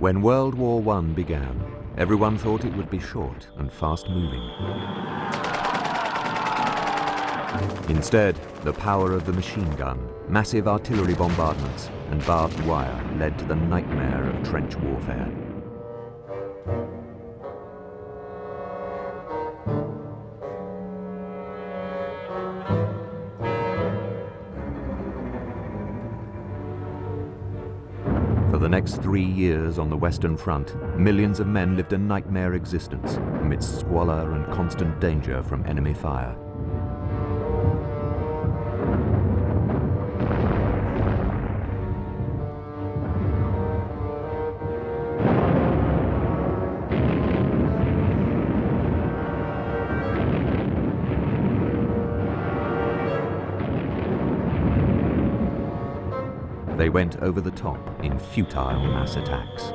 When World War I began, everyone thought it would be short and fast-moving. Instead, the power of the machine gun, massive artillery bombardments, and barbed wire led to the nightmare of trench warfare. For the next 3 years on the Western Front, millions of men lived a nightmare existence amidst squalor and constant danger from enemy fire. They went over the top in futile mass attacks.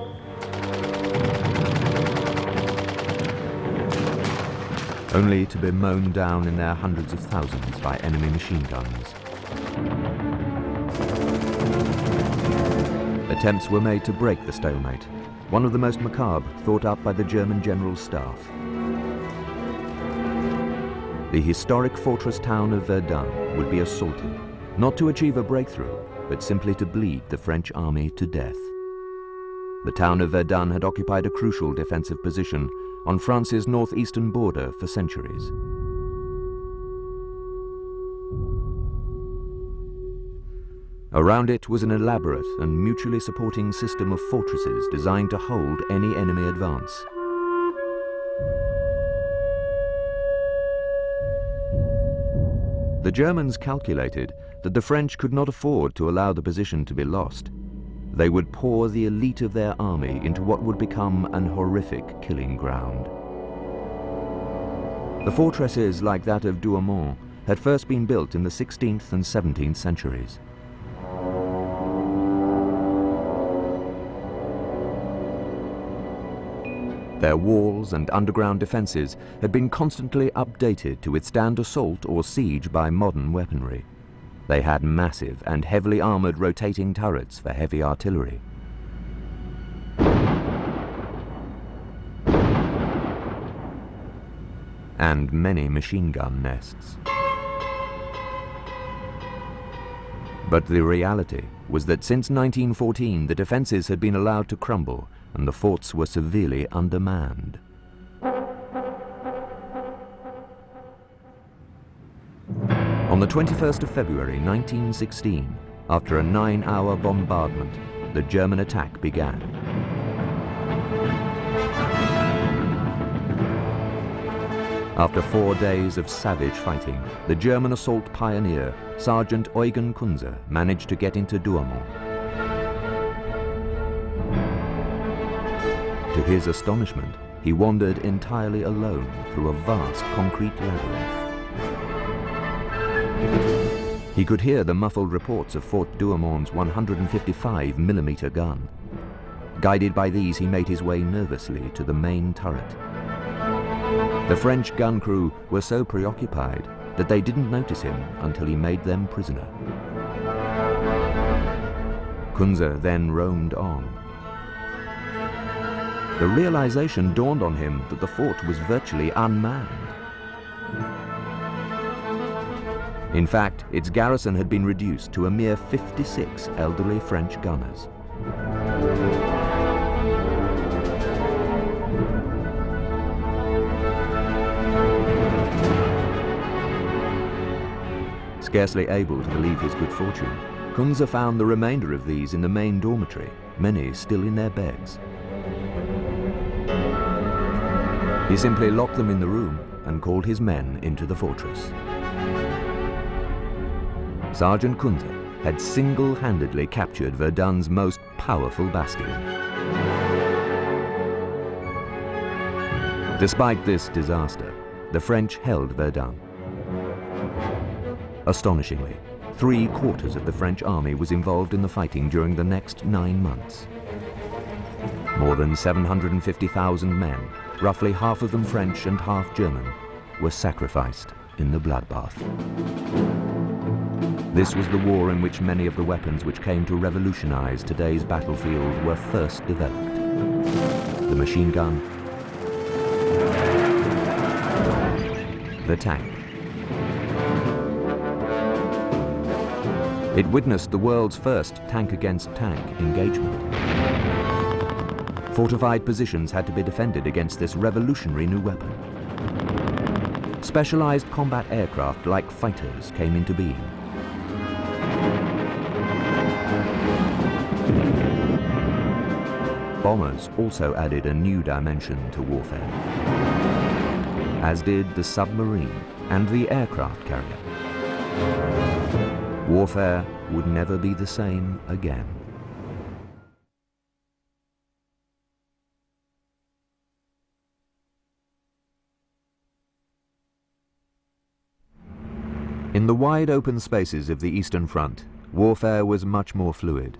Only to be mown down in their hundreds of thousands by enemy machine guns. Attempts were made to break the stalemate, one of the most macabre thought up by the German General Staff. The historic fortress town of Verdun would be assaulted, not to achieve a breakthrough, but simply to bleed the French army to death. The town of Verdun had occupied a crucial defensive position on France's northeastern border for centuries. Around it was an elaborate and mutually supporting system of fortresses designed to hold any enemy advance. The Germans calculated that the French could not afford to allow the position to be lost. They would pour the elite of their army into what would become an horrific killing ground. The fortresses like that of Douaumont had first been built in the 16th and 17th centuries. Their walls and underground defenses had been constantly updated to withstand assault or siege by modern weaponry. They had massive and heavily armored rotating turrets for heavy artillery. And many machine gun nests. But the reality was that since 1914 the defenses had been allowed to crumble and the forts were severely undermanned. On the 21st of February 1916, after a 9-hour bombardment, the German attack began. After 4 days of savage fighting, the German assault pioneer, Sergeant Eugen Kunze, managed to get into Douaumont. To his astonishment, he wandered entirely alone through a vast concrete labyrinth. He could hear the muffled reports of Fort Douaumont's 155mm gun. Guided by these, he made his way nervously to the main turret. The French gun crew were so preoccupied that they didn't notice him until he made them prisoner. Kunze then roamed on. The realization dawned on him that the fort was virtually unmanned. In fact, its garrison had been reduced to a mere 56 elderly French gunners. Scarcely able to believe his good fortune, Kunze found the remainder of these in the main dormitory, many still in their beds. He simply locked them in the room and called his men into the fortress. Sergeant Kunze had single-handedly captured Verdun's most powerful bastion. Despite this disaster, the French held Verdun. Astonishingly, 3/4 of the French army was involved in the fighting during the next 9 months. More than 750,000 men, roughly half of them French and half German, were sacrificed in the bloodbath. This was the war in which many of the weapons which came to revolutionize today's battlefield were first developed. The machine gun, the tank. It witnessed the world's first tank-against-tank engagement. Fortified positions had to be defended against this revolutionary new weapon. Specialized combat aircraft like fighters came into being. Bombers also added a new dimension to warfare, as did the submarine and the aircraft carrier. Warfare would never be the same again. In the wide open spaces of the Eastern Front, warfare was much more fluid.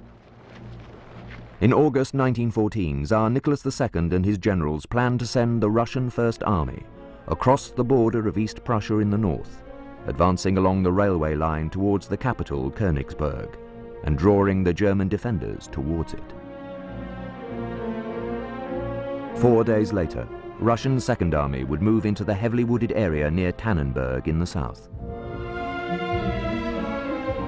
In August 1914, Tsar Nicholas II and his generals planned to send the Russian First Army across the border of East Prussia in the north, advancing along the railway line towards the capital, Königsberg, and drawing the German defenders towards it. 4 days later, Russian Second Army would move into the heavily wooded area near Tannenberg in the south.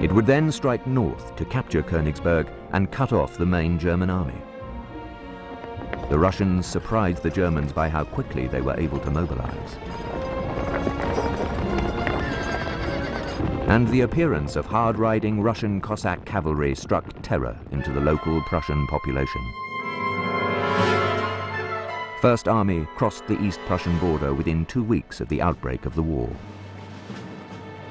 It would then strike north to capture Königsberg and cut off the main German army. The Russians surprised the Germans by how quickly they were able to mobilize. And the appearance of hard-riding Russian Cossack cavalry struck terror into the local Prussian population. First Army crossed the East Prussian border within 2 weeks of the outbreak of the war.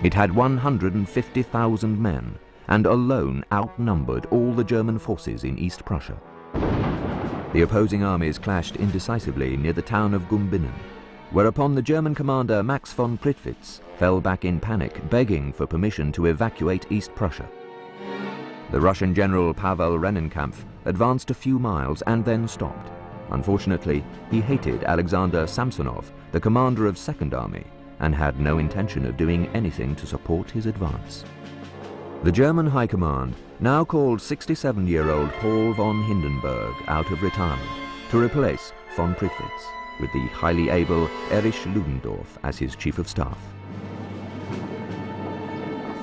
It had 150,000 men and alone outnumbered all the German forces in East Prussia. The opposing armies clashed indecisively near the town of Gumbinnen, whereupon the German commander Max von Prittwitz fell back in panic, begging for permission to evacuate East Prussia. The Russian general Pavel Rennenkampf advanced a few miles and then stopped. Unfortunately, he hated Alexander Samsonov, the commander of Second Army, and had no intention of doing anything to support his advance. The German High Command now called 67-year-old Paul von Hindenburg out of retirement to replace von Prittwitz, with the highly able Erich Ludendorff as his chief of staff.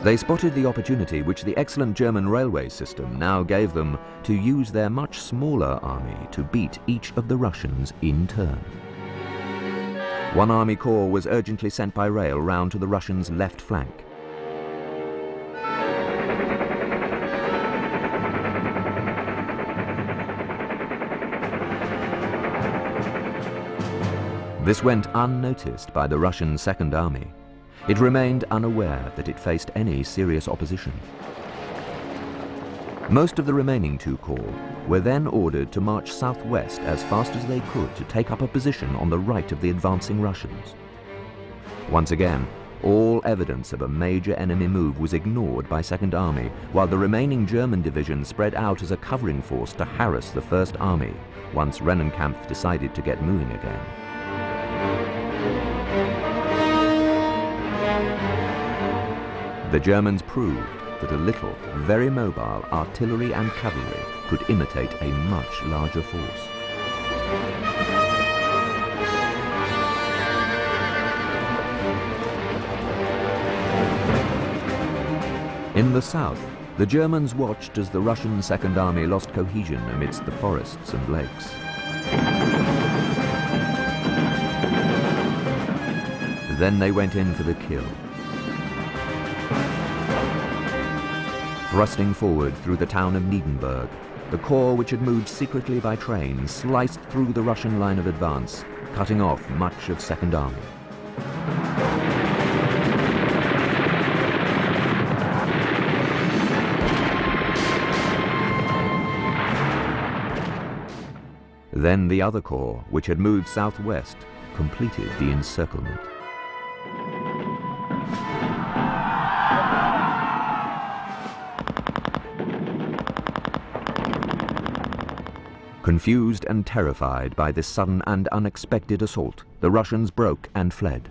They spotted the opportunity which the excellent German railway system now gave them to use their much smaller army to beat each of the Russians in turn. One army corps was urgently sent by rail round to the Russians' left flank. This went unnoticed by the Russian Second Army. It remained unaware that it faced any serious opposition. Most of the remaining 2 corps were then ordered to march southwest as fast as they could to take up a position on the right of the advancing Russians. Once again, all evidence of a major enemy move was ignored by Second Army, while the remaining German division spread out as a covering force to harass the First Army once Rennenkampf decided to get moving again. The Germans proved that a little, very mobile artillery and cavalry could imitate a much larger force. In the south, the Germans watched as the Russian Second Army lost cohesion amidst the forests and lakes. Then they went in for the kill. Thrusting forward through the town of Niedenberg, the corps which had moved secretly by train sliced through the Russian line of advance, cutting off much of Second Army. Then the other corps, which had moved southwest, completed the encirclement. Confused and terrified by this sudden and unexpected assault, the Russians broke and fled.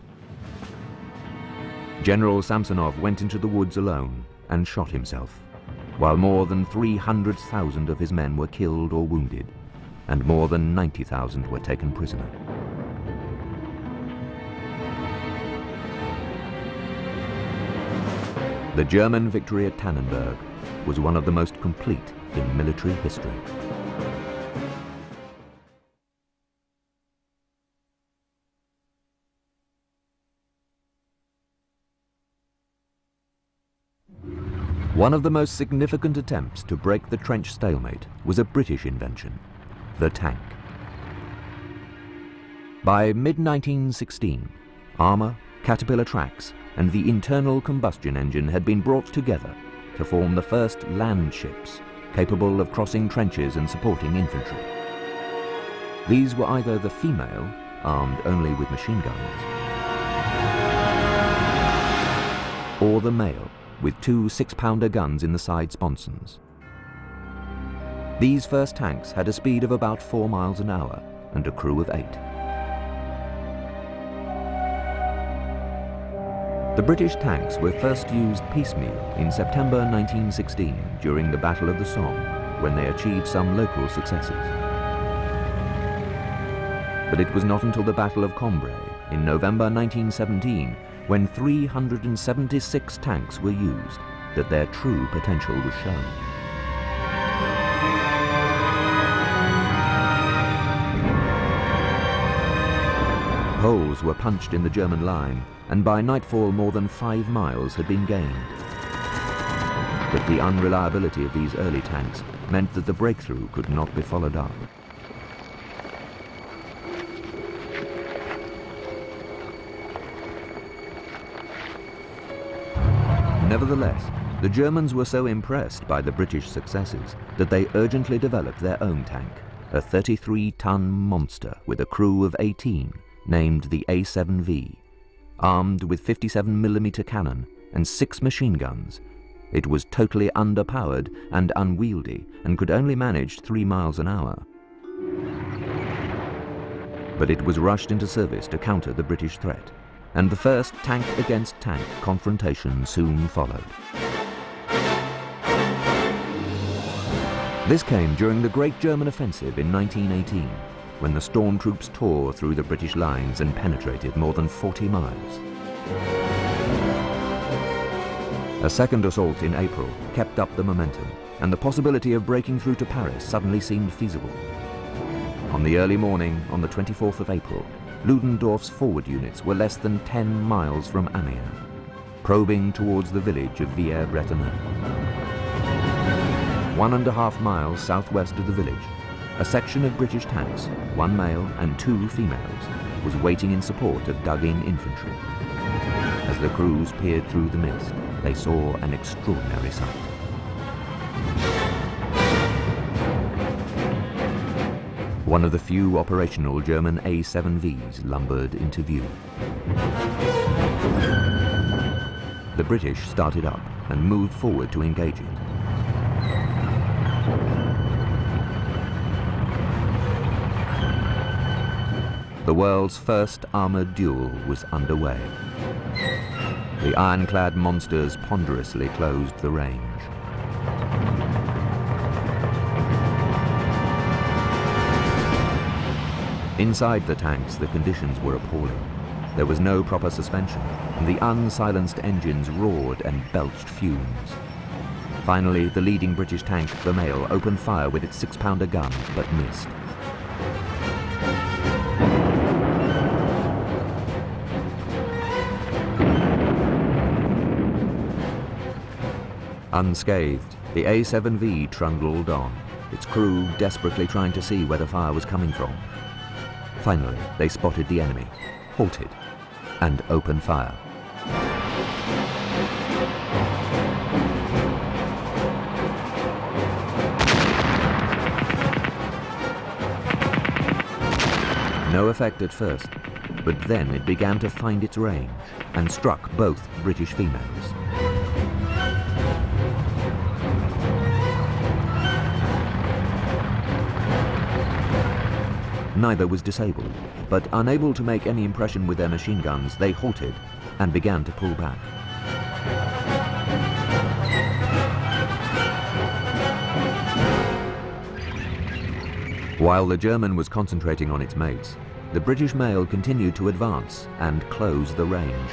General Samsonov went into the woods alone, and shot himself, while more than 300,000 of his men were killed or wounded, and more than 90,000 were taken prisoner. The German victory at Tannenberg was one of the most complete in military history. One of the most significant attempts to break the trench stalemate was a British invention, the tank. By mid-1916, armour, caterpillar tracks and the internal combustion engine had been brought together to form the first land ships capable of crossing trenches and supporting infantry. These were either the female, armed only with machine guns, or the male, with two 6-pounder guns in the side sponsons. These first tanks had a speed of about 4 miles an hour and a crew of 8. The British tanks were first used piecemeal in September 1916 during the Battle of the Somme, when they achieved some local successes. But it was not until the Battle of Cambrai in November 1917, when 376 tanks were used, that their true potential was shown. Holes were punched in the German line, and by nightfall more than 5 miles had been gained. But the unreliability of these early tanks meant that the breakthrough could not be followed up. Nevertheless, the Germans were so impressed by the British successes that they urgently developed their own tank, a 33-ton monster with a crew of 18, named the A7V. Armed with 57mm cannon and 6 machine guns, it was totally underpowered and unwieldy and could only manage 3 miles an hour. But it was rushed into service to counter the British threat, and the first tank-against-tank confrontation soon followed. This came during the Great German Offensive in 1918, when the stormtroops tore through the British lines and penetrated more than 40 miles. A second assault in April kept up the momentum, and the possibility of breaking through to Paris suddenly seemed feasible. On the early morning, on the 24th of April, Ludendorff's forward units were less than 10 miles from Amiens, probing towards the village of Villers-Bretonneux. 1.5 miles southwest of the village, a section of British tanks, 1 male and 2 females, was waiting in support of dug-in infantry. As the crews peered through the mist, they saw an extraordinary sight. One of the few operational German A7Vs lumbered into view. The British started up and moved forward to engage it. The world's first armored duel was underway. The ironclad monsters ponderously closed the range. Inside the tanks, the conditions were appalling. There was no proper suspension, and the unsilenced engines roared and belched fumes. Finally, the leading British tank, the male, opened fire with its 6-pounder gun, but missed. Unscathed, the A7V trundled on, its crew desperately trying to see where the fire was coming from. Finally, they spotted the enemy, halted, and opened fire. No effect at first, but then it began to find its range and struck both British females. Neither was disabled, but unable to make any impression with their machine guns, they halted and began to pull back. While the German was concentrating on its mates, the British mail continued to advance and close the range.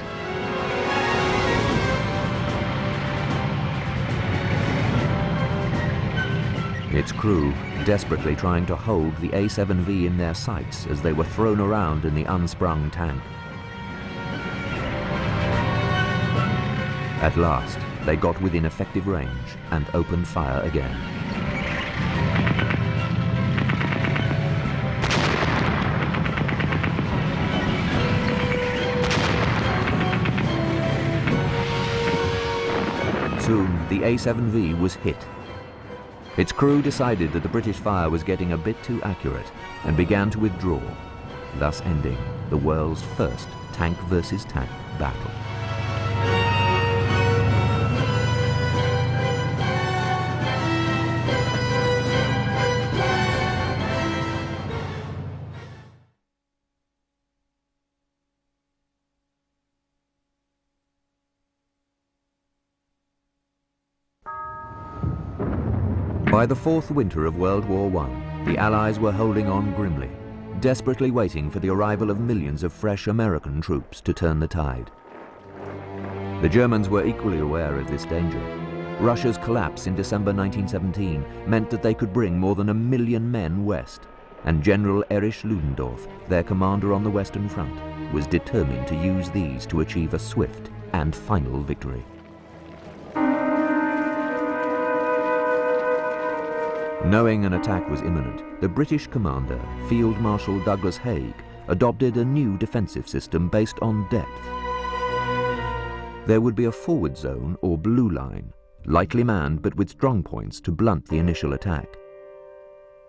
Its crew desperately trying to hold the A-7V in their sights as they were thrown around in the unsprung tank. At last, they got within effective range and opened fire again. Soon, the A-7V was hit. Its crew decided that the British fire was getting a bit too accurate and began to withdraw, thus ending the world's first tank versus tank battle. By the fourth winter of World War I, the Allies were holding on grimly, desperately waiting for the arrival of millions of fresh American troops to turn the tide. The Germans were equally aware of this danger. Russia's collapse in December 1917 meant that they could bring more than 1 million men west, and General Erich Ludendorff, their commander on the Western Front, was determined to use these to achieve a swift and final victory. Knowing an attack was imminent, the British commander, Field Marshal Douglas Haig, adopted a new defensive system based on depth. There would be a forward zone or blue line, lightly manned but with strong points to blunt the initial attack.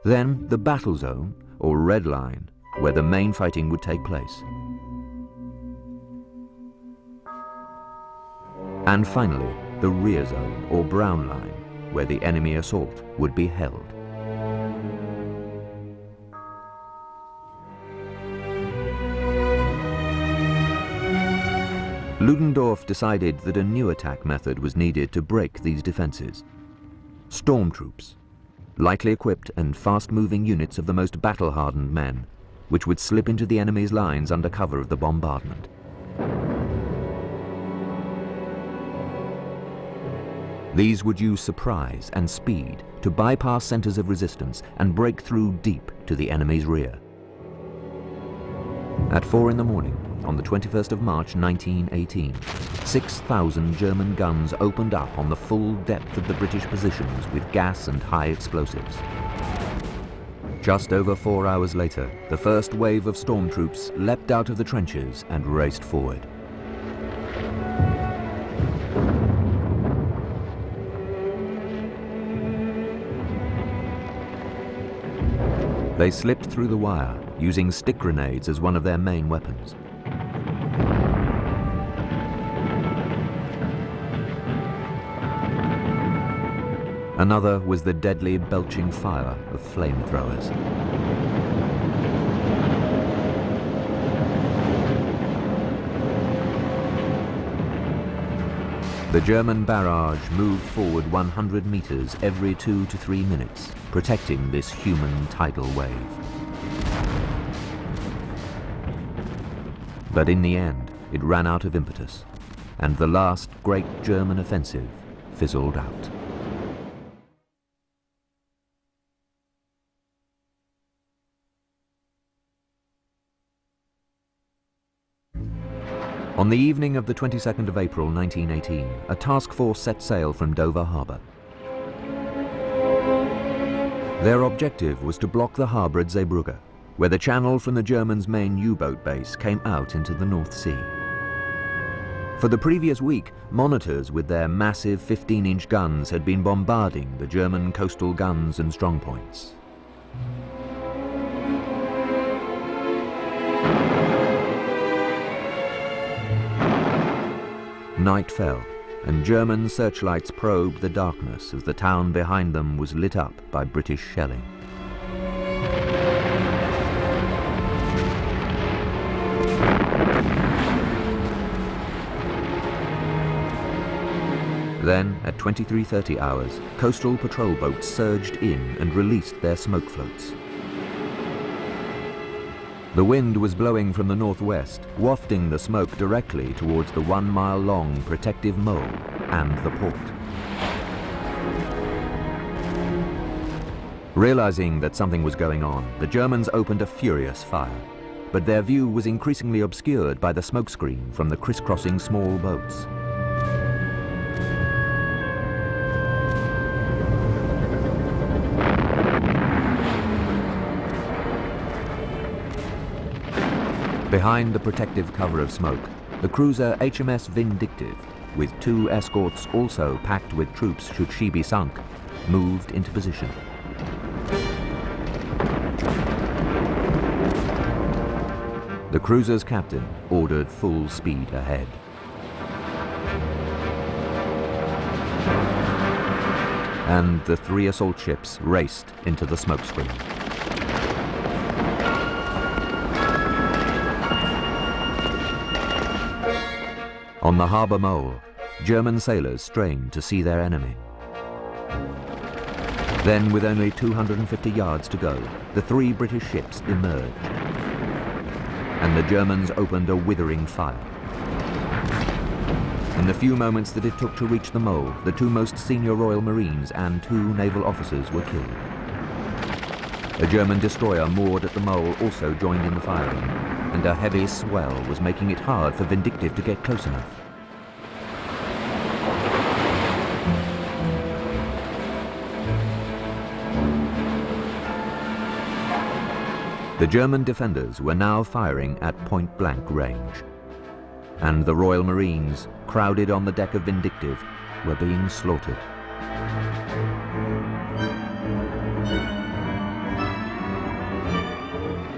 Then the battle zone or red line, where the main fighting would take place. And finally, the rear zone or brown line, where the enemy assault would be held. Ludendorff decided that a new attack method was needed to break these defenses. Storm troops, lightly equipped and fast-moving units of the most battle-hardened men, which would slip into the enemy's lines under cover of the bombardment. These would use surprise and speed to bypass centers of resistance and break through deep to the enemy's rear. At 4 in the morning, on the 21st of March 1918, 6,000 German guns opened up on the full depth of the British positions with gas and high explosives. Just over 4 hours later, the first wave of storm troops leapt out of the trenches and raced forward. They slipped through the wire, using stick grenades as one of their main weapons. Another was the deadly belching fire of flamethrowers. The German barrage moved forward 100 meters every 2 to 3 minutes, protecting this human tidal wave. But in the end, it ran out of impetus, and the last great German offensive fizzled out. On the evening of the 22nd of April 1918, a task force set sail from Dover Harbour. Their objective was to block the harbour at Zeebrugge, where the channel from the Germans' main U-boat base came out into the North Sea. For the previous week, monitors with their massive 15-inch guns had been bombarding the German coastal guns and strongpoints. Night fell, and German searchlights probed the darkness as the town behind them was lit up by British shelling. Then, at 23:30 hours, coastal patrol boats surged in and released their smoke floats. The wind was blowing from the northwest, wafting the smoke directly towards the 1-mile-long protective mole and the port. Realizing that something was going on, the Germans opened a furious fire, but their view was increasingly obscured by the smokescreen from the crisscrossing small boats. Behind the protective cover of smoke, the cruiser HMS Vindictive, with 2 escorts also packed with troops should she be sunk, moved into position. The cruiser's captain ordered full speed ahead. And the 3 assault ships raced into the smokescreen. On the harbour mole, German sailors strained to see their enemy. Then, with only 250 yards to go, the 3 British ships emerged, and the Germans opened a withering fire. In the few moments that it took to reach the mole, the 2 most senior Royal Marines and 2 naval officers were killed. A German destroyer moored at the mole also joined in the firing, and a heavy swell was making it hard for Vindictive to get close enough. The German defenders were now firing at point-blank range, and the Royal Marines, crowded on the deck of Vindictive, were being slaughtered.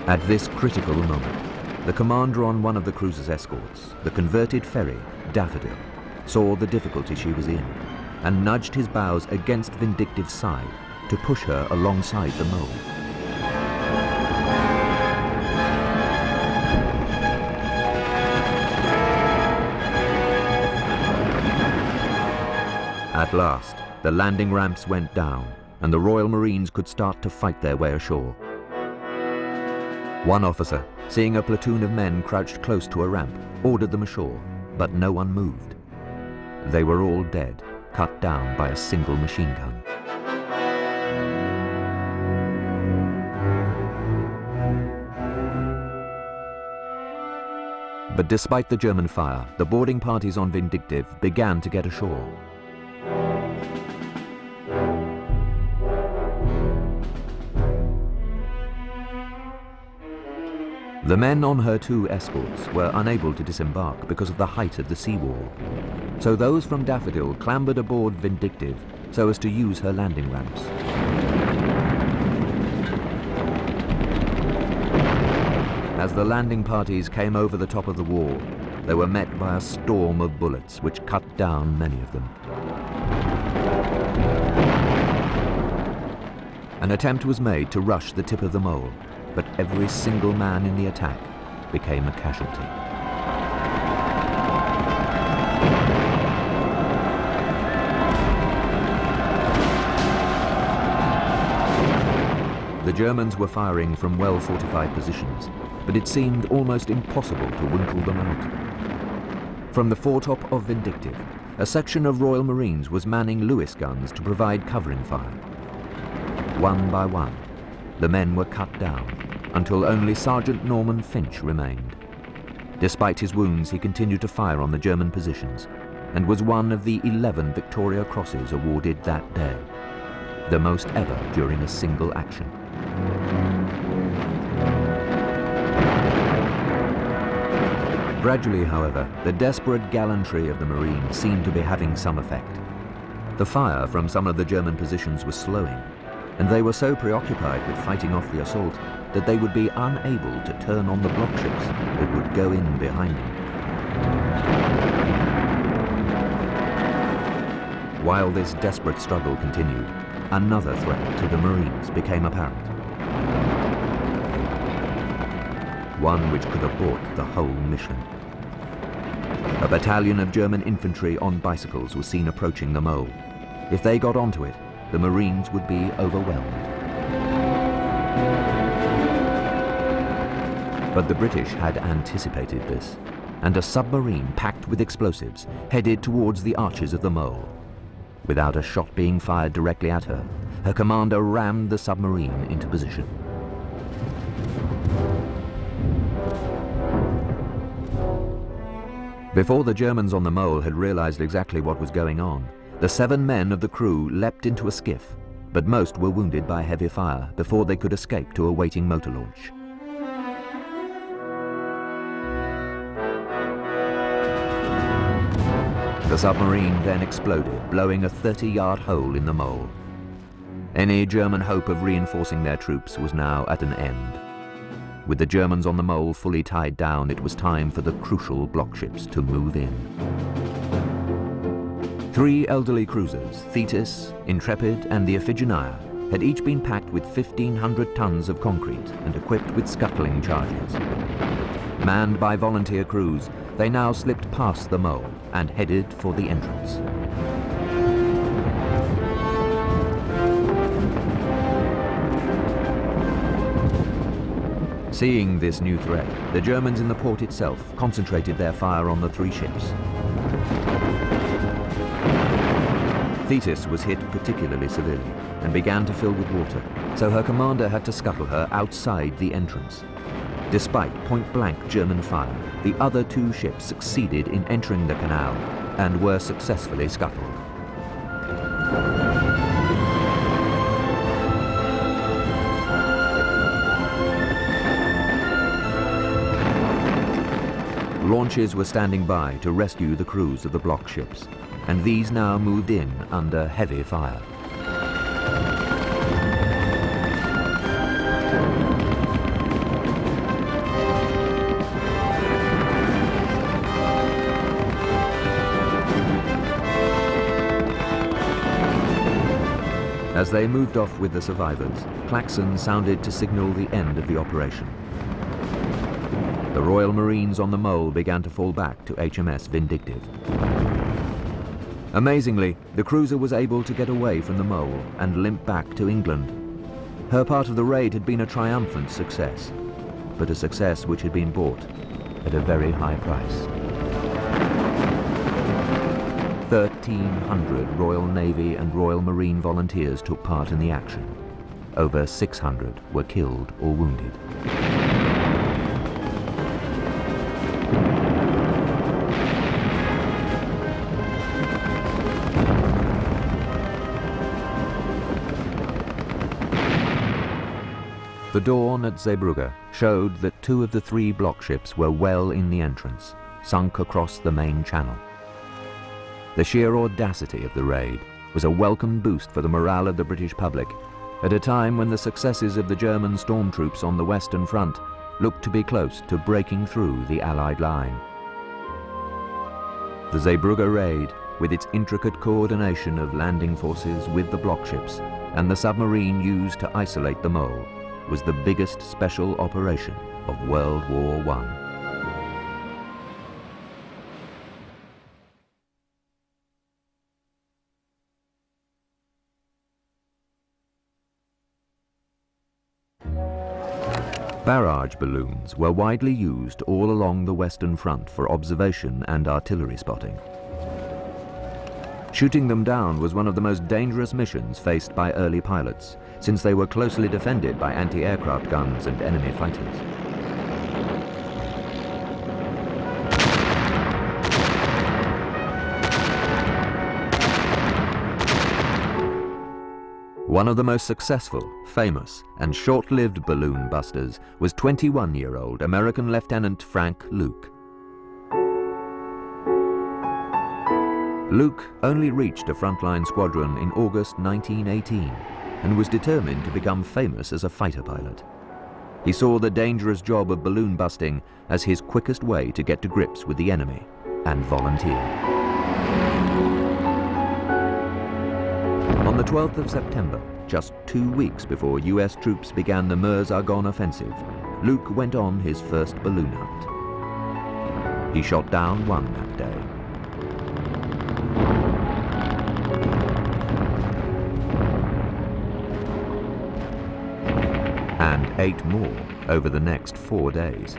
At this critical moment, the commander on one of the cruiser's escorts, the converted ferry, Daffodil, saw the difficulty she was in and nudged his bows against Vindictive's side to push her alongside the mole. At last, the landing ramps went down and the Royal Marines could start to fight their way ashore. One officer, seeing a platoon of men crouched close to a ramp, ordered them ashore, but no one moved. They were all dead, cut down by a single machine gun. But despite the German fire, the boarding parties on Vindictive began to get ashore. The men on her 2 escorts were unable to disembark because of the height of the seawall, so those from Daffodil clambered aboard Vindictive so as to use her landing ramps. As the landing parties came over the top of the wall, they were met by a storm of bullets which cut down many of them. An attempt was made to rush the tip of the mole, but every single man in the attack became a casualty. The Germans were firing from well-fortified positions, but it seemed almost impossible to winkle them out. From the foretop of Vindictive, a section of Royal Marines was manning Lewis guns to provide covering fire. One by one, the men were cut down, until only Sergeant Norman Finch remained. Despite his wounds, he continued to fire on the German positions, and was one of the 11 Victoria Crosses awarded that day, the most ever during a single action. Gradually, however, the desperate gallantry of the Marines seemed to be having some effect. The fire from some of the German positions was slowing, and they were so preoccupied with fighting off the assault that they would be unable to turn on the block ships that would go in behind them. While this desperate struggle continued, another threat to the Marines became apparent. One which could abort the whole mission. A battalion of German infantry on bicycles was seen approaching the mole. If they got onto it, the Marines would be overwhelmed. But the British had anticipated this, and a submarine packed with explosives headed towards the arches of the mole. Without a shot being fired directly at her, her commander rammed the submarine into position. Before the Germans on the mole had realized exactly what was going on, the 7 men of the crew leapt into a skiff, but most were wounded by heavy fire before they could escape to a waiting motor launch. The submarine then exploded, blowing a 30-yard hole in the mole. Any German hope of reinforcing their troops was now at an end. With the Germans on the mole fully tied down, it was time for the crucial block ships to move in. 3 elderly cruisers, Thetis, Intrepid, and the Iphigenia, had each been packed with 1,500 tons of concrete and equipped with scuttling charges. Manned by volunteer crews, they now slipped past the mole and headed for the entrance. Seeing this new threat, the Germans in the port itself concentrated their fire on the 3 ships. Thetis was hit particularly severely and began to fill with water, so her commander had to scuttle her outside the entrance. Despite point-blank German fire, the other 2 ships succeeded in entering the canal and were successfully scuttled. Launches were standing by to rescue the crews of the block ships, and these now moved in under heavy fire. As they moved off with the survivors, klaxons sounded to signal the end of the operation. The Royal Marines on the mole began to fall back to HMS Vindictive. Amazingly, the cruiser was able to get away from the mole and limp back to England. Her part of the raid had been a triumphant success, but a success which had been bought at a very high price. 1,300 Royal Navy and Royal Marine volunteers took part in the action. Over 600 were killed or wounded. The dawn at Zeebrugge showed that 2 of the 3 block ships were well in the entrance, sunk across the main channel. The sheer audacity of the raid was a welcome boost for the morale of the British public at a time when the successes of the German storm troops on the Western Front looked to be close to breaking through the Allied line. The Zeebrugge raid, with its intricate coordination of landing forces with the block ships and the submarine used to isolate the mole, was the biggest special operation of World War I. Barrage balloons were widely used all along the Western Front for observation and artillery spotting. Shooting them down was one of the most dangerous missions faced by early pilots, since they were closely defended by anti-aircraft guns and enemy fighters. One of the most successful, famous, and short-lived balloon busters was 21-year-old American Lieutenant Frank Luke. Luke only reached a frontline squadron in August 1918 and was determined to become famous as a fighter pilot. He saw the dangerous job of balloon busting as his quickest way to get to grips with the enemy and volunteered. On the 12th of September, just 2 weeks before US troops began the Meuse-Argonne offensive, Luke went on his first balloon hunt. He shot down 1 that day. And 8 more over the next 4 days.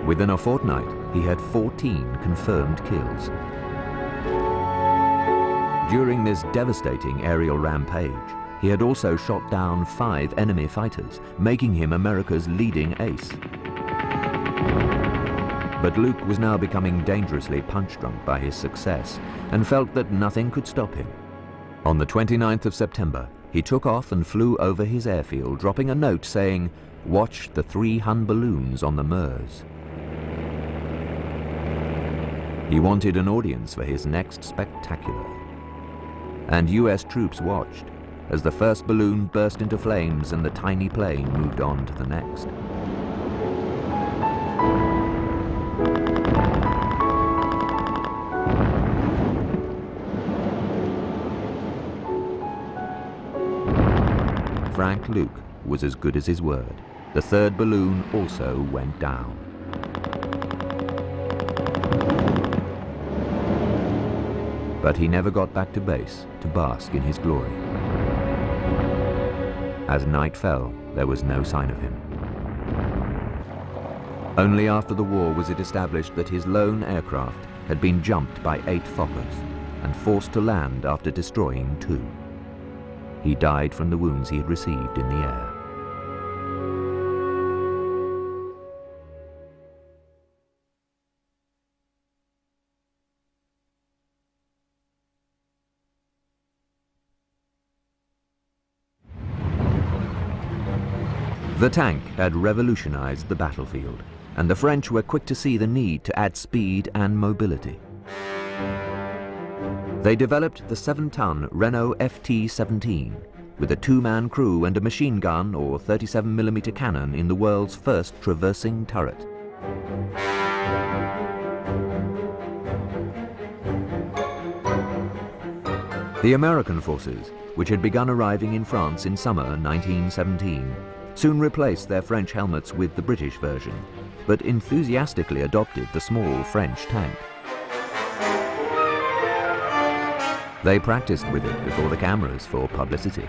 Within a fortnight, he had 14 confirmed kills. During this devastating aerial rampage, he had also shot down 5 enemy fighters, making him America's leading ace. But Luke was now becoming dangerously punch-drunk by his success and felt that nothing could stop him. On the 29th of September, he took off and flew over his airfield, dropping a note saying, "Watch the 3 Hun balloons on the Meuse." He wanted an audience for his next spectacular. And US troops watched as the first balloon burst into flames and the tiny plane moved on to the next. Frank Luke was as good as his word. The 3rd balloon also went down. But he never got back to base to bask in his glory. As night fell, there was no sign of him. Only after the war was it established that his lone aircraft had been jumped by 8 Fokkers and forced to land after destroying 2. He died from the wounds he had received in the air. The tank had revolutionized the battlefield, and the French were quick to see the need to add speed and mobility. They developed the 7-ton Renault FT-17 with a 2-man crew and a machine gun or 37mm cannon in the world's first traversing turret. The American forces, which had begun arriving in France in summer 1917, soon replaced their French helmets with the British version, but enthusiastically adopted the small French tank. They practiced with it before the cameras for publicity.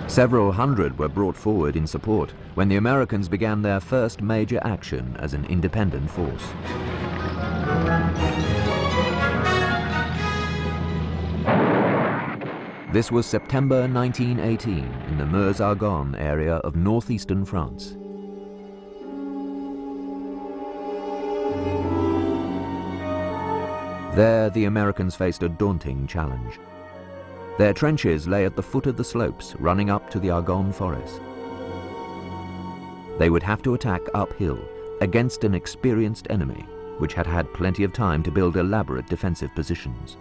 Several hundred were brought forward in support when the Americans began their first major action as an independent force. This was September 1918 in the Meuse-Argonne area of northeastern France. There, the Americans faced a daunting challenge. Their trenches lay at the foot of the slopes running up to the Argonne forest. They would have to attack uphill against an experienced enemy, which had had plenty of time to build elaborate defensive positions.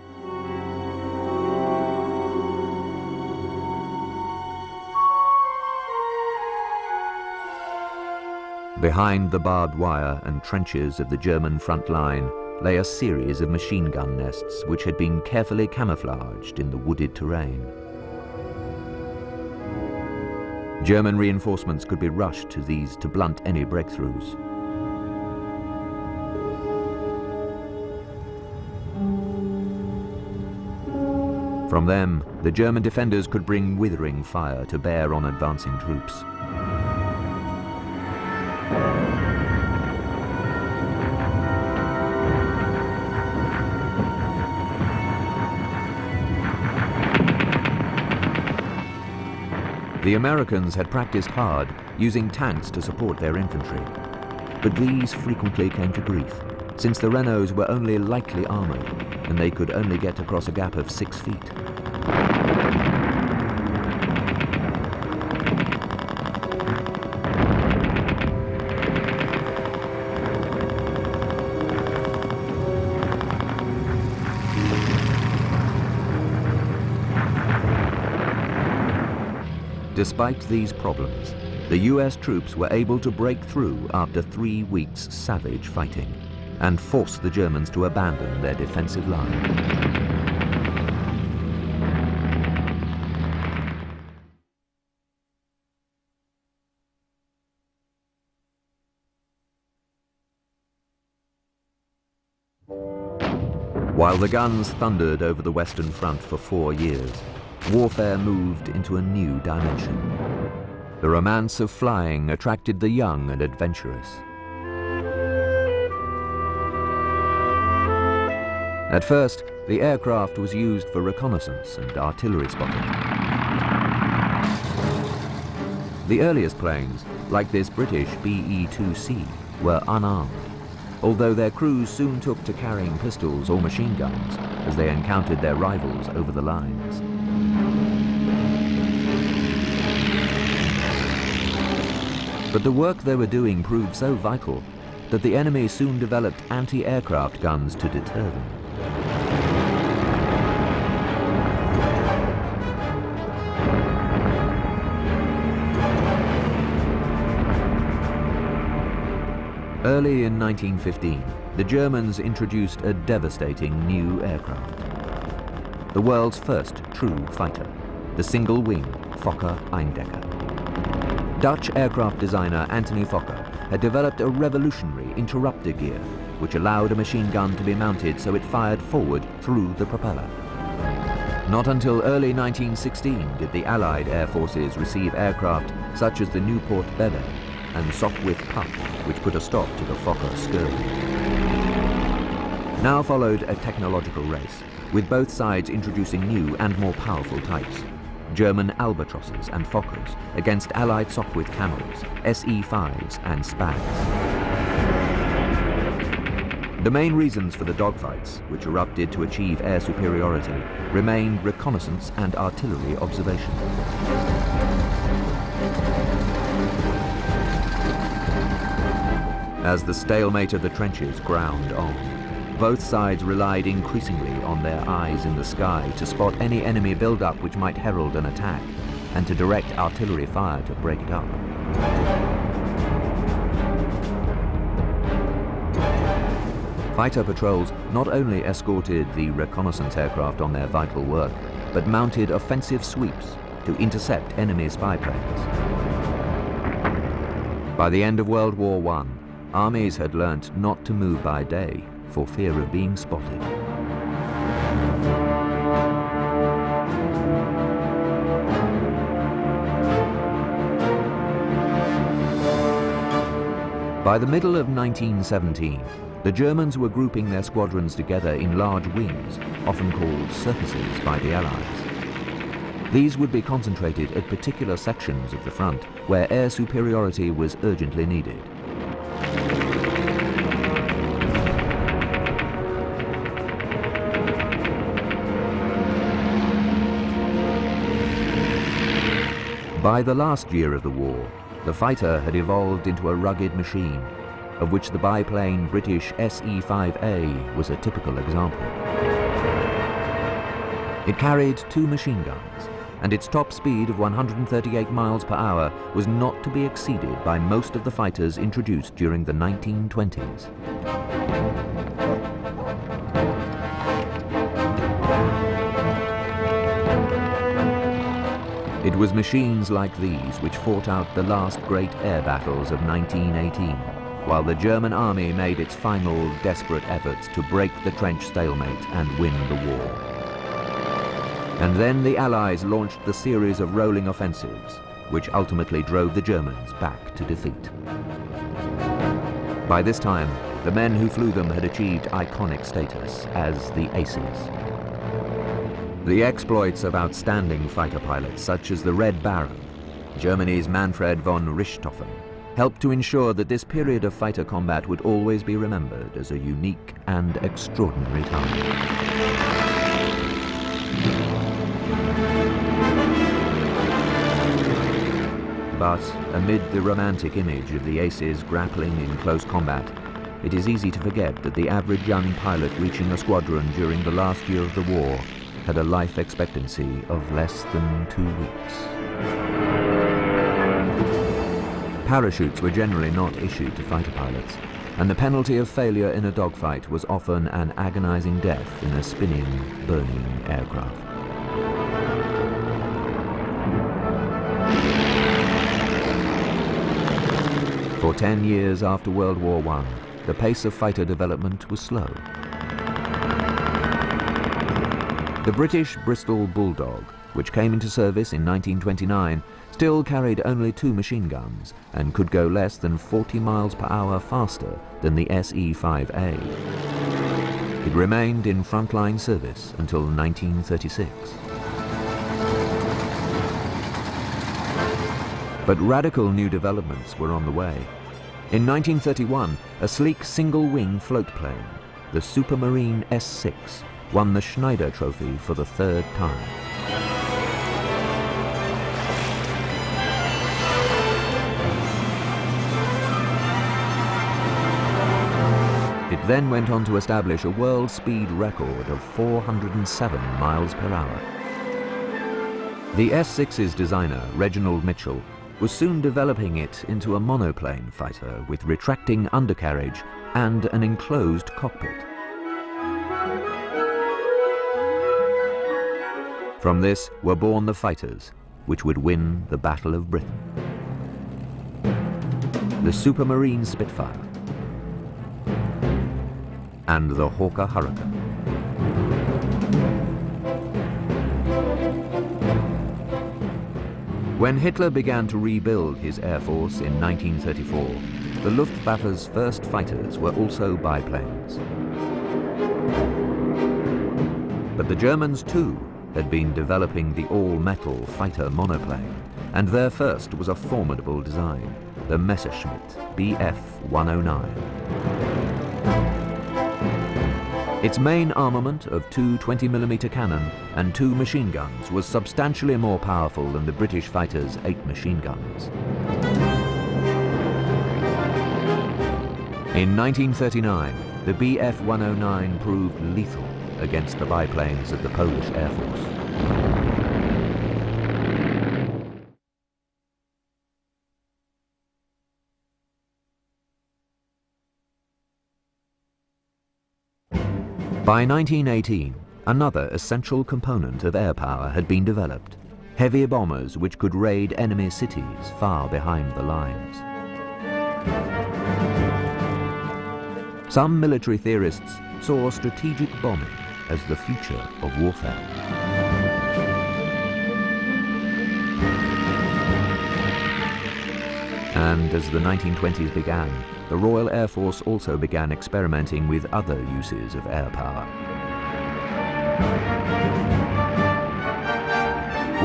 Behind the barbed wire and trenches of the German front line lay a series of machine gun nests which had been carefully camouflaged in the wooded terrain. German reinforcements could be rushed to these to blunt any breakthroughs. From them, the German defenders could bring withering fire to bear on advancing troops. The Americans had practiced hard, using tanks to support their infantry. But these frequently came to grief, since the Renaults were only lightly armored, and they could only get across a gap of 6 feet. Despite these problems, the US troops were able to break through after 3 weeks' savage fighting and force the Germans to abandon their defensive line. While the guns thundered over the Western Front for 4 years, warfare moved into a new dimension. The romance of flying attracted the young and adventurous. At first, the aircraft was used for reconnaissance and artillery spotting. The earliest planes, like this British Pt.1, were unarmed, although their crews soon took to carrying pistols or machine guns as they encountered their rivals over the lines. But the work they were doing proved so vital that the enemy soon developed anti-aircraft guns to deter them. Early in 1915, the Germans introduced a devastating new aircraft. The world's first true fighter, the single-wing Fokker-Eindecker. Dutch aircraft designer Anthony Fokker had developed a revolutionary interrupter gear which allowed a machine gun to be mounted so it fired forward through the propeller. Not until early 1916 did the Allied air forces receive aircraft such as the Nieuport Bebe and Sopwith Puck, which put a stop to the Fokker scurry. Now followed a technological race, with both sides introducing new and more powerful types. German Albatrosses and Fokkers against Allied Sopwith Camels, SE-5s and Spads. The main reasons for the dogfights, which erupted to achieve air superiority, remained reconnaissance and artillery observation. As the stalemate of the trenches ground on, both sides relied increasingly on their eyes in the sky to spot any enemy build-up which might herald an attack, and to direct artillery fire to break it up. Fighter patrols not only escorted the reconnaissance aircraft on their vital work, but mounted offensive sweeps to intercept enemy spy planes. By the end of World War I, armies had learnt not to move by day for fear of being spotted. By the middle of 1917, the Germans were grouping their squadrons together in large wings, often called circuses by the Allies. These would be concentrated at particular sections of the front where air superiority was urgently needed. By the last year of the war, the fighter had evolved into a rugged machine, of which the biplane British SE-5A was a typical example. It carried 2 machine guns, and its top speed of 138 miles per hour was not to be exceeded by most of the fighters introduced during the 1920s. It was machines like these which fought out the last great air battles of 1918, while the German army made its final desperate efforts to break the trench stalemate and win the war. And then the Allies launched the series of rolling offensives, which ultimately drove the Germans back to defeat. By this time, the men who flew them had achieved iconic status as the Aces. The exploits of outstanding fighter pilots such as the Red Baron, Germany's Manfred von Richthofen, helped to ensure that this period of fighter combat would always be remembered as a unique and extraordinary time. But amid the romantic image of the aces grappling in close combat, it is easy to forget that the average young pilot reaching a squadron during the last year of the war had a life expectancy of less than 2 weeks. Parachutes were generally not issued to fighter pilots, and the penalty of failure in a dogfight was often an agonizing death in a spinning, burning aircraft. For 10 years after World War I, the pace of fighter development was slow. The British Bristol Bulldog, which came into service in 1929, still carried only 2 machine guns and could go less than 40 miles per hour faster than the SE-5A. It remained in frontline service until 1936. But radical new developments were on the way. In 1931, a sleek single-wing float plane, the Supermarine S6, won the Schneider Trophy for the 3rd time. It then went on to establish a world speed record of 407 miles per hour. The S6's designer, Reginald Mitchell, was soon developing it into a monoplane fighter with retracting undercarriage and an enclosed cockpit. From this were born the fighters, which would win the Battle of Britain. The Supermarine Spitfire and the Hawker Hurricane. When Hitler began to rebuild his air force in 1934, the Luftwaffe's first fighters were also biplanes. But the Germans too had been developing the all-metal fighter monoplane, and their first was a formidable design, the Messerschmitt Bf-109. Its main armament of 2 20mm cannon and 2 machine guns was substantially more powerful than the British fighters' 8 machine guns. In 1939, the Bf-109 proved lethal against the biplanes of the Polish Air Force. By 1918, another essential component of air power had been developed, heavy bombers which could raid enemy cities far behind the lines. Some military theorists saw strategic bombing as the future of warfare. And as the 1920s began, the Royal Air Force also began experimenting with other uses of air power.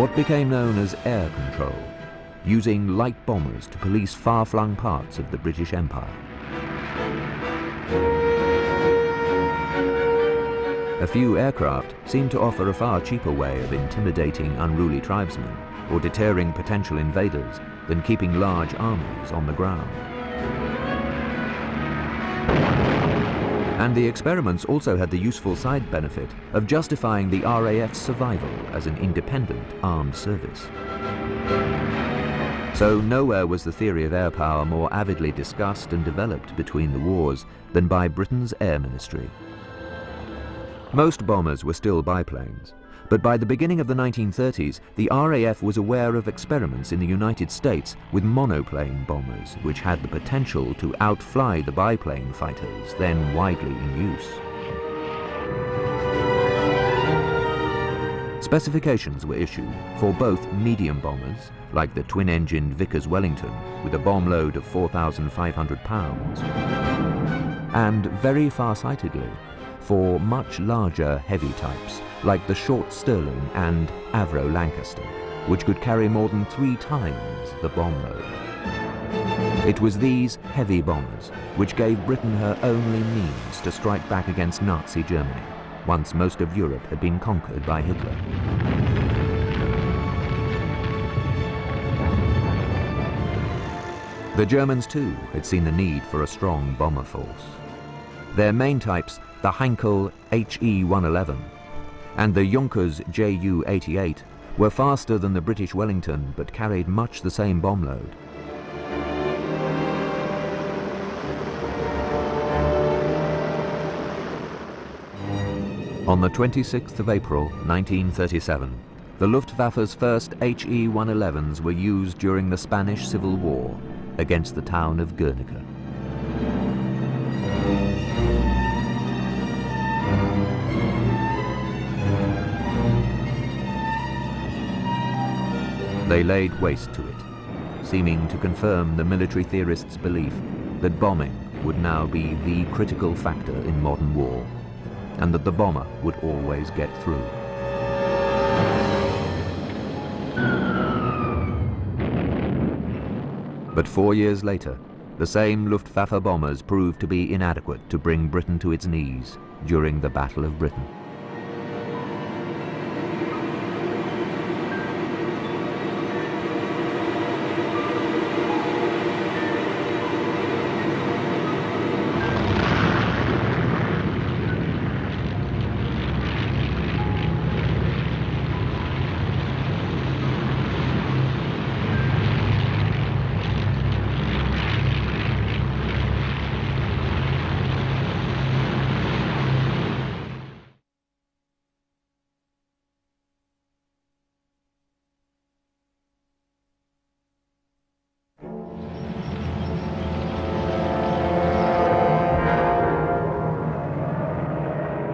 What became known as air control, using light bombers to police far-flung parts of the British Empire. A few aircraft seemed to offer a far cheaper way of intimidating unruly tribesmen or deterring potential invaders than keeping large armies on the ground. And the experiments also had the useful side benefit of justifying the RAF's survival as an independent armed service. So nowhere was the theory of air power more avidly discussed and developed between the wars than by Britain's Air Ministry. Most bombers were still biplanes, but by the beginning of the 1930s, the RAF was aware of experiments in the United States with monoplane bombers, which had the potential to outfly the biplane fighters then widely in use. Specifications were issued for both medium bombers, like the twin-engined Vickers Wellington with a bomb load of 4,500 pounds, and very far-sightedly, for much larger heavy types, like the Short Stirling and Avro Lancaster, which could carry more than 3 times the bomb load. It was these heavy bombers which gave Britain her only means to strike back against Nazi Germany, once most of Europe had been conquered by Hitler. The Germans too had seen the need for a strong bomber force. Their main types, the Heinkel HE-111 and the Junkers Ju-88, were faster than the British Wellington but carried much the same bomb load. On the 26th of April 1937, the Luftwaffe's first HE-111s were used during the Spanish Civil War against the town of Guernica. They laid waste to it, seeming to confirm the military theorists' belief that bombing would now be the critical factor in modern war, and that the bomber would always get through. But 4 years later, the same Luftwaffe bombers proved to be inadequate to bring Britain to its knees during the Battle of Britain.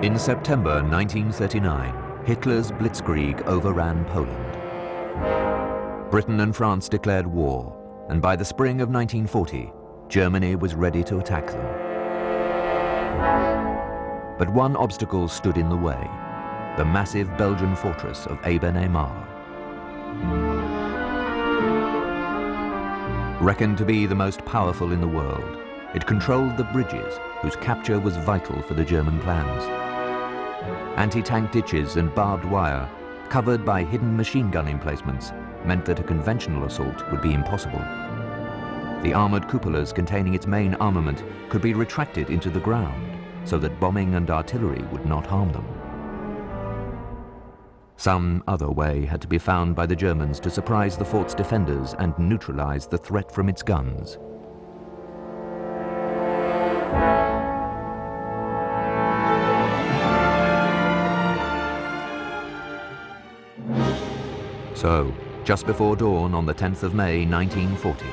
In September 1939, Hitler's blitzkrieg overran Poland. Britain and France declared war, and by the spring of 1940, Germany was ready to attack them. But one obstacle stood in the way: the massive Belgian fortress of Eben-Emaar. Reckoned to be the most powerful in the world, it controlled the bridges, whose capture was vital for the German plans. Anti-tank ditches and barbed wire, covered by hidden machine gun emplacements, meant that a conventional assault would be impossible. The armored cupolas containing its main armament could be retracted into the ground, so that bombing and artillery would not harm them. Some other way had to be found by the Germans to surprise the fort's defenders and neutralize the threat from its guns. So, just before dawn on the 10th of May 1940,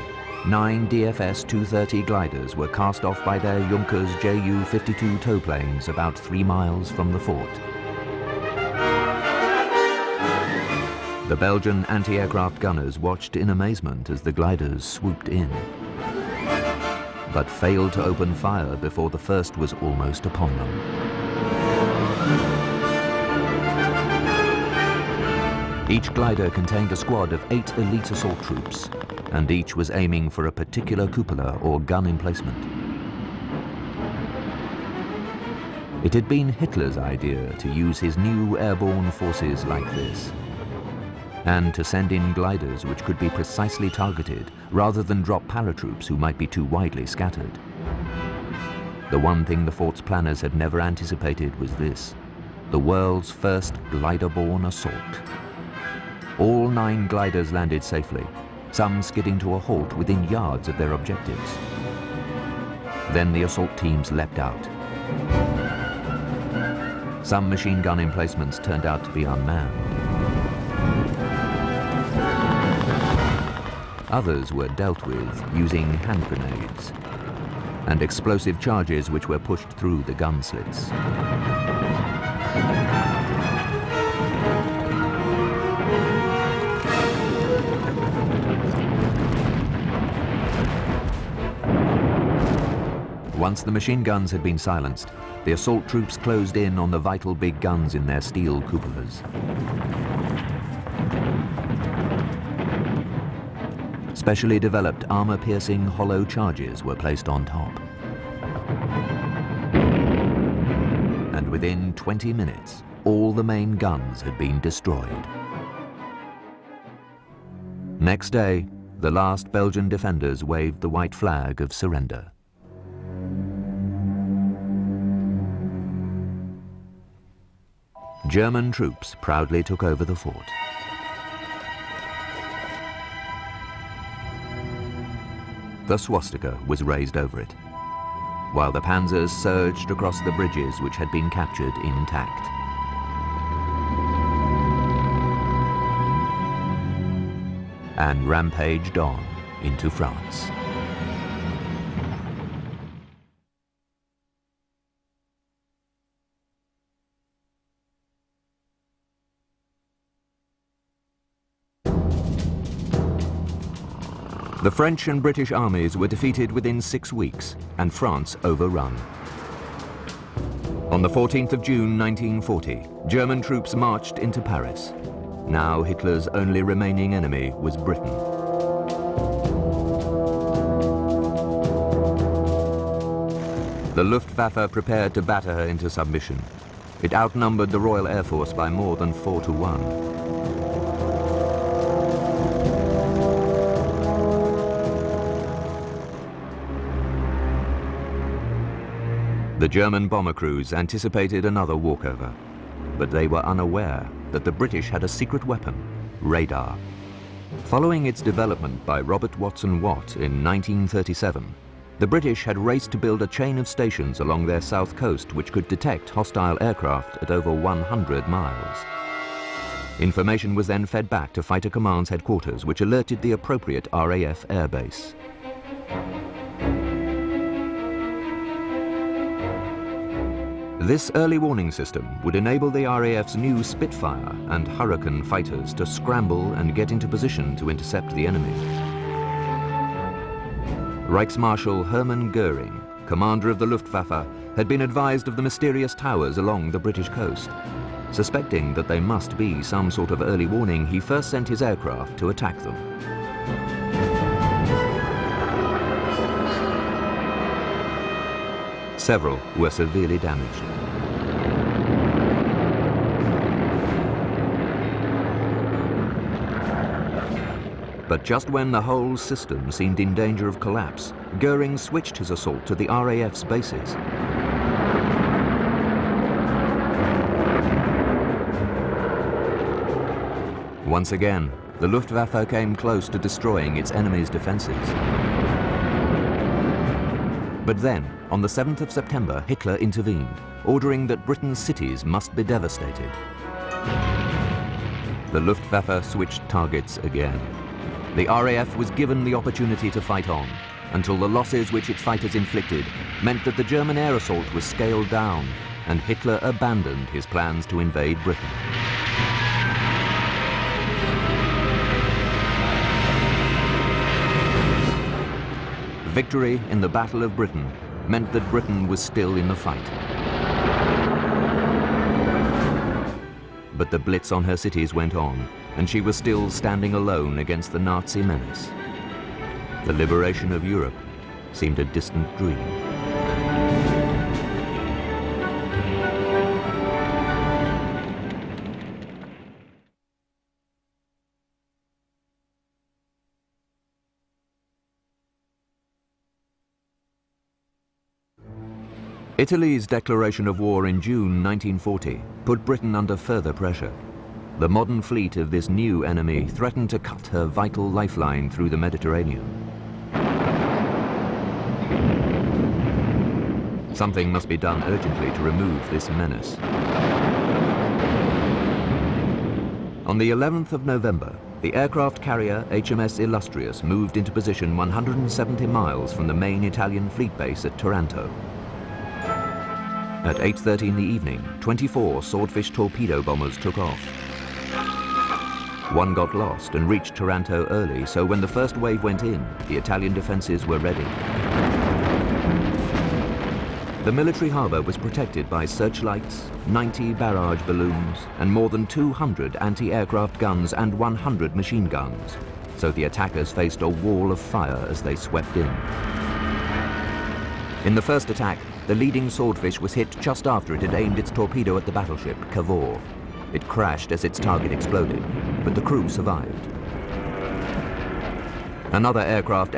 9 DFS 230 gliders were cast off by their Junkers Ju-52 tow planes about 3 miles from the fort. The Belgian anti-aircraft gunners watched in amazement as the gliders swooped in, but failed to open fire before the first was almost upon them. Each glider contained a squad of 8 elite assault troops, and each was aiming for a particular cupola or gun emplacement. It had been Hitler's idea to use his new airborne forces like this, and to send in gliders which could be precisely targeted rather than drop paratroops who might be too widely scattered. The one thing the fort's planners had never anticipated was this: the world's first glider-borne assault. All 9 gliders landed safely, some skidding to a halt within yards of their objectives. Then the assault teams leapt out. Some machine gun emplacements turned out to be unmanned. Others were dealt with using hand grenades and explosive charges which were pushed through the gun slits. Once the machine guns had been silenced, the assault troops closed in on the vital big guns in their steel cupolas. Specially developed armor-piercing hollow charges were placed on top. And within 20 minutes, all the main guns had been destroyed. Next day, the last Belgian defenders waved the white flag of surrender. German troops proudly took over the fort. The swastika was raised over it, while the panzers surged across the bridges which had been captured intact. And rampaged on into France. The French and British armies were defeated within 6 weeks and France overrun. On the 14th of June 1940, German troops marched into Paris. Now Hitler's only remaining enemy was Britain. The Luftwaffe prepared to batter her into submission. It outnumbered the Royal Air Force by more than 4 to 1. The German bomber crews anticipated another walkover, but they were unaware that the British had a secret weapon, radar. Following its development by Robert Watson Watt in 1937, the British had raced to build a chain of stations along their south coast which could detect hostile aircraft at over 100 miles. Information was then fed back to Fighter Command's headquarters, which alerted the appropriate RAF airbase. This early warning system would enable the RAF's new Spitfire and Hurricane fighters to scramble and get into position to intercept the enemy. Reichsmarschall Hermann Goering, commander of the Luftwaffe, had been advised of the mysterious towers along the British coast. Suspecting that they must be some sort of early warning, he first sent his aircraft to attack them. Several were severely damaged. But just when the whole system seemed in danger of collapse, Goering switched his assault to the RAF's bases. Once again, the Luftwaffe came close to destroying its enemy's defenses. But then, on the 7th of September, Hitler intervened, ordering that Britain's cities must be devastated. The Luftwaffe switched targets again. The RAF was given the opportunity to fight on, until the losses which its fighters inflicted meant that the German air assault was scaled down, and Hitler abandoned his plans to invade Britain. Victory in the Battle of Britain meant that Britain was still in the fight. But the blitz on her cities went on, and she was still standing alone against the Nazi menace. The liberation of Europe seemed a distant dream. Italy's declaration of war in June 1940 put Britain under further pressure. The modern fleet of this new enemy threatened to cut her vital lifeline through the Mediterranean. Something must be done urgently to remove this menace. On the 11th of November, the aircraft carrier HMS Illustrious moved into position 170 miles from the main Italian fleet base at Taranto. At 8:30 in the evening, 24 Swordfish torpedo bombers took off. One got lost and reached Taranto early, so when the first wave went in, the Italian defenses were ready. The military harbour was protected by searchlights, 90 barrage balloons, and more than 200 anti-aircraft guns and 100 machine guns, so the attackers faced a wall of fire as they swept in. In the first attack, the leading Swordfish was hit just after it had aimed its torpedo at the battleship, Cavour. It crashed as its target exploded, but the crew survived. Another aircraft